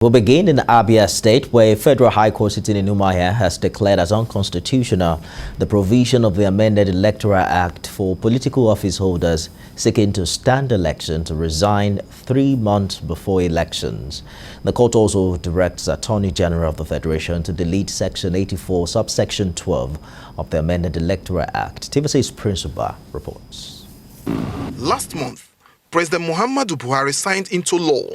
We'll begin in Abia State, where a federal high court sitting in Umuahia has declared as unconstitutional the provision of the amended Electoral Act for political office holders seeking to stand election to resign 3 months before elections. The court also directs Attorney General of the Federation to delete Section 84, subsection 12 of the amended Electoral Act. TVC's Principal reports. Last month, President Muhammadu Buhari signed into law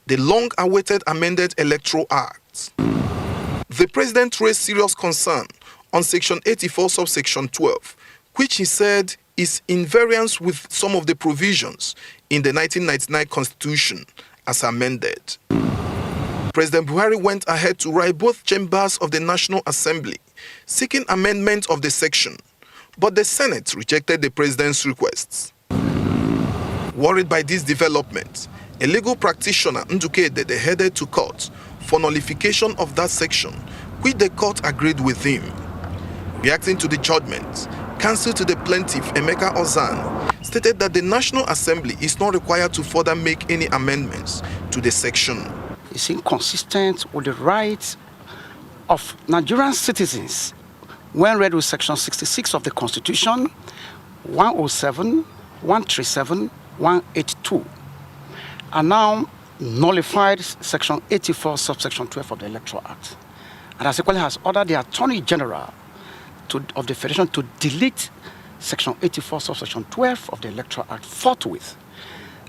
the long-awaited amended Electoral Act. The president raised serious concern on Section 84, subsection 12, which he said is in variance with some of the provisions in the 1999 Constitution as amended. President Buhari went ahead to write both chambers of the National Assembly seeking amendment of the section, but the Senate rejected the president's requests. Worried by this development, a legal practitioner, NWEKE, headed to court for nullification of that section, which the court agreed with him. Reacting to the judgment, counsel to the plaintiff, Emeka Ozan, stated that the National Assembly is not required to further make any amendments to the section. It's inconsistent with the rights of Nigerian citizens when read with Section 66 of the Constitution, 107, 137, 182, and now nullified Section 84, subsection 12 of the Electoral Act. And as equally has ordered the Attorney General of the Federation to delete Section 84, subsection 12 of the Electoral Act forthwith.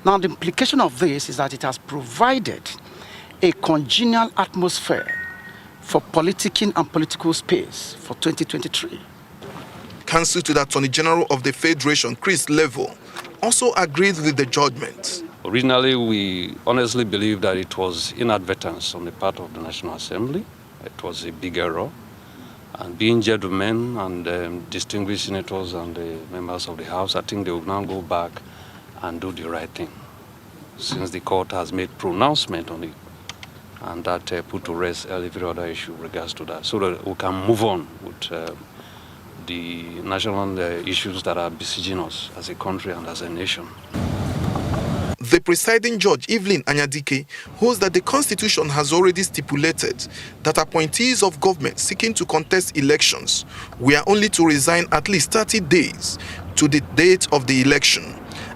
Now, the implication of this is that it has provided a congenial atmosphere for politicking and political space for 2023. Counsel to the Attorney General of the Federation, LEVO, also agreed with the judgment. Originally, we honestly believed that it was inadvertence on the part of the National Assembly. It was a big error. And being gentlemen and distinguished senators and the members of the House, I think they will now go back and do the right thing, since the court has made pronouncement on it, and that put to rest every other issue with regards to that, so that we can move on with the national issues that are besieging us as a country and as a nation. The presiding judge, Evelyn Anyadike, holds that the Constitution has already stipulated that appointees of government seeking to contest elections were only to resign at least 30 days to the date of the election,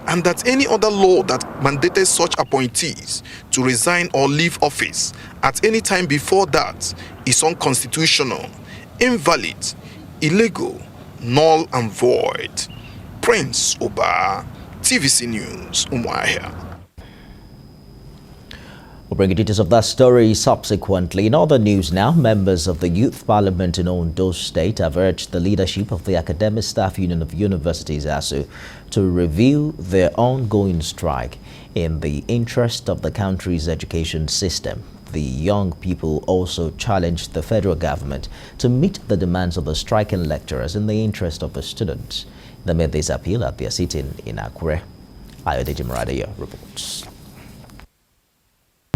and that any other law that mandated such appointees to resign or leave office at any time before that is unconstitutional, invalid, illegal, null and void. Prince Oba, TVC News, Umuahia. We'll bring you details of that story subsequently. In other news now, members of the Youth Parliament in Ondo State have urged the leadership of the Academic Staff Union of Universities, ASUU, to review their ongoing strike in the interest of the country's education system. The young people also challenged the federal government to meet the demands of the striking lecturers in the interest of the students. They made this appeal at their sitting in Akure. Ayodeji Muradeyo reports.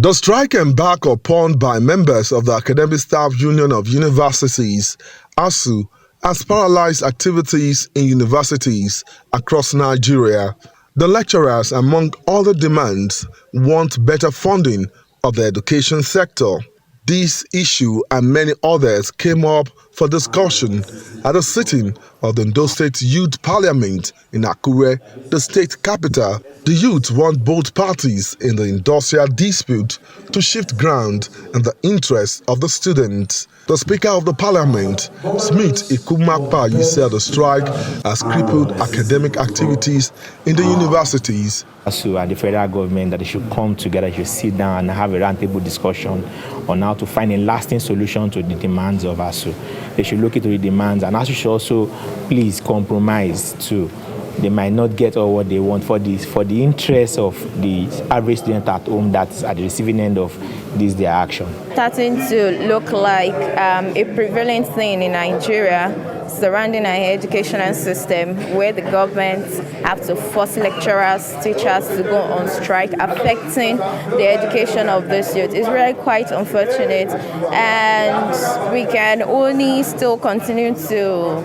The strike embarked upon by members of the Academic Staff Union of Universities, ASUU, has paralyzed activities in universities across Nigeria. The lecturers, among other demands, want better funding of the education sector. This issue and many others came up for discussion at a sitting of the Ondo State Youth Parliament in Akure, the state capital. The youth want both parties in the industrial dispute to shift ground in the interest of the students. The Speaker of the Parliament, Smith IKUMAPAYI, said the strike has crippled academic activities in the universities. ASUU and the federal government, that they should come together, they should sit down and have a roundtable discussion on how to find a lasting solution to the demands of ASUU. They should look into the demands, and ASUU should also please compromise too. They might not get all what they want for the interest of the average student at home that's at the receiving end of their action. Starting to look like a prevalent thing in Nigeria surrounding our educational system, where the government have to force lecturers, teachers to go on strike, affecting the education of this youth. It's really quite unfortunate, and we can only still continue to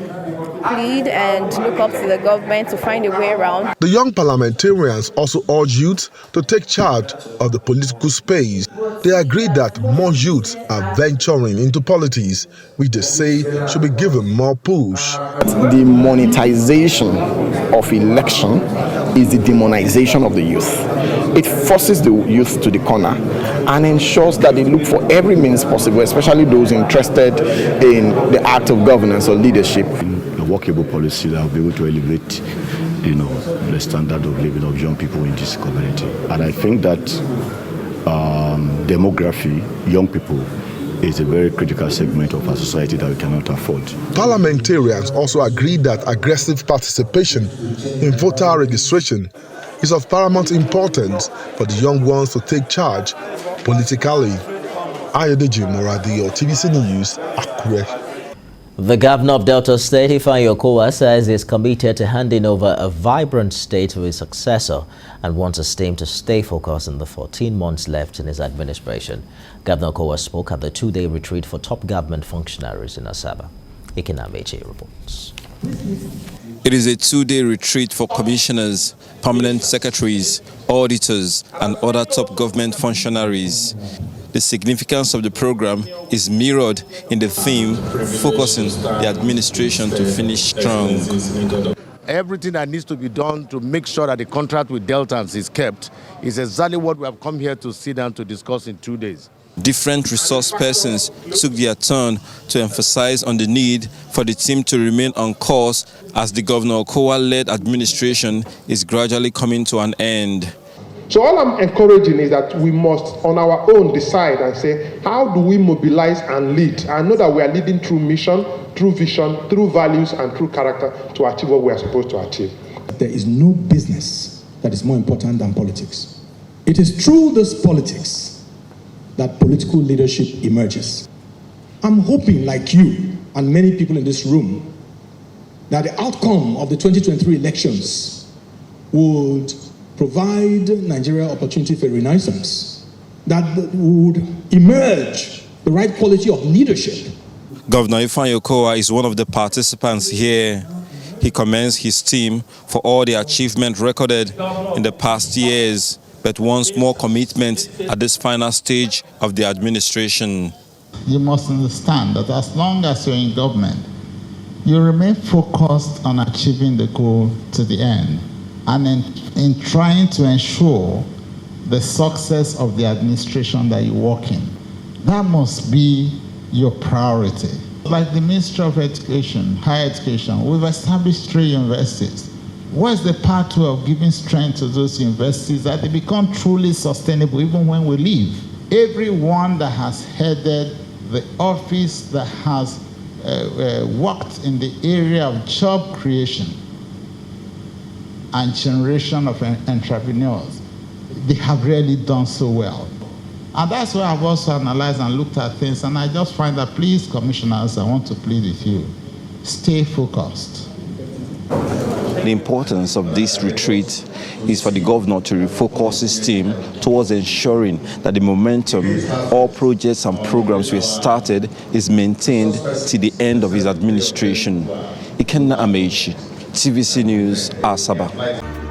plead and look up to the government to find a way around. The young parliamentarians also urge youth to take charge of the political space. They agree that more youths are venturing into politics, which they say should be given more push. The monetization of election is the demonization of the youth. It forces the youth to the corner and ensures that they look for every means possible, especially those interested in the act of governance or leadership. A workable policy that will be able to elevate, the standard of living of young people in this community. And I think that demography, young people, is a very critical segment of our society that we cannot afford. Parliamentarians also agreed that aggressive participation in voter registration is of paramount importance for the young ones to take charge politically. Ayodeji Moradi, TVC News, Akure. The governor of Delta State, OKOWA, says he is committed to handing over a vibrant state to his successor and wants his team to stay focused in the 14 months left in his administration. Governor OKOWA spoke at the two-day retreat for top government functionaries in Asaba. IKUMAPAYI reports. It is a two-day retreat for commissioners, permanent secretaries, auditors, and other top government functionaries. The significance of the program is mirrored in the theme, focusing the administration to finish strong. Everything that needs to be done to make sure that the contract with Deltans is kept is exactly what we have come here to sit down to discuss in 2 days. Different resource persons took their turn to emphasize on the need for the team to remain on course as the Governor OKOWA-led administration is gradually coming to an end. So all I'm encouraging is that we must, on our own, decide and say, how do we mobilize and lead? I know that we are leading through mission, through vision, through values, and through character to achieve what we are supposed to achieve. There is no business that is more important than politics. It is through this politics that political leadership emerges. I'm hoping, like you and many people in this room, that the outcome of the 2023 elections would provide Nigeria opportunity for renaissance, that would emerge the right quality of leadership. Governor OKOWA is one of the participants here. He commends his team for all the achievement recorded in the past years, but wants more commitment at this final stage of the administration. You must understand that as long as you're in government, you remain focused on achieving the goal to the end, and in trying to ensure the success of the administration that you work in. That must be your priority. Like the Ministry of Education, Higher Education, we've established 3 universities. What's the pathway of giving strength to those universities that they become truly sustainable even when we leave? Everyone that has headed the office that has worked in the area of job creation and generation of entrepreneurs, they have really done so well. And that's why I've also analyzed and looked at things, and I just find that, please, commissioners, I want to plead with you, stay focused. The importance of this retreat is for the governor to refocus his team towards ensuring that the momentum, all projects and programs we started is maintained to the end of his administration. IKUMAPAYI, TVC News, Asaba.